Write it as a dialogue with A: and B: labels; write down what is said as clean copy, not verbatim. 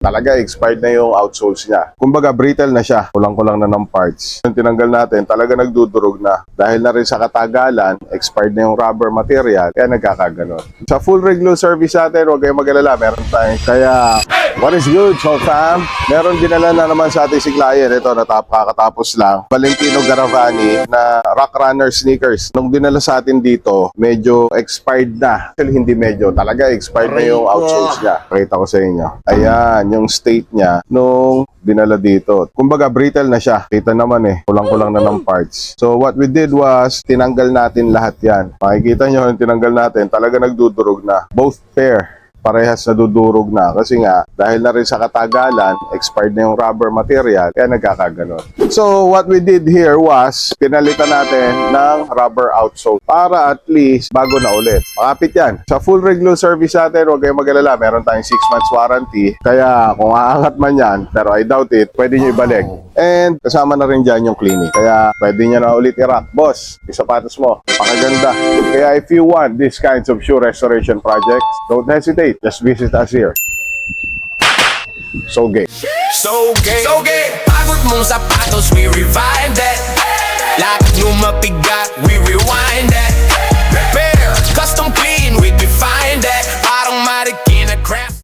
A: talaga expired na yung outsoles niya. Kumbaga brittle na siya, kulang-kulang na ng parts. Yung tinanggal natin, talaga nagdudurog na. Dahil na rin sa katagalan, expired na yung rubber material, kaya nagkakaganon. Sa full regular service natin, huwag kayong mag-alala, meron tayong. Kaya, what is good, so fam? Meron dinala na naman sa ating si client. Ito, kakatapos lang. Valentino Garavani na Rock Runner sneakers. Nung dinala sa atin dito, medyo expired na. Actually, hindi medyo. Talaga expired na yung outsoles niya. Pakita ko sa inyo. Ayan, yung state niya nung dinala dito. Kumbaga, brittle na siya. Kita naman kulang-kulang na ng parts. So, what we did was, tinanggal natin lahat yan. Makikita nyo, yung tinanggal natin, talaga nagdudurog na. Both pair. Parehas na dudurog na kasi nga dahil na rin sa katagalan expired na yung rubber material kaya nagkakaganon. So what we did here was pinalitan natin ng rubber outsole para at least bago na ulit. Makapit yan. Sa full regular service natin, huwag kayong mag-alala, meron tayong 6 months warranty, kaya kung aangat man yan, pero I doubt it, pwede nyo ibalik. And kasama na rin dyan yung cleaning, kaya pwede nyo na ulit i-rock. Boss, yung sapatos mo, pakaganda. Kaya if you want these kinds of shoe restoration projects, don't hesitate. Just visit us here. So gay.
B: So gay. Pagod mong sapatos, we revive that. Lakad mo mapigat, we rewind that.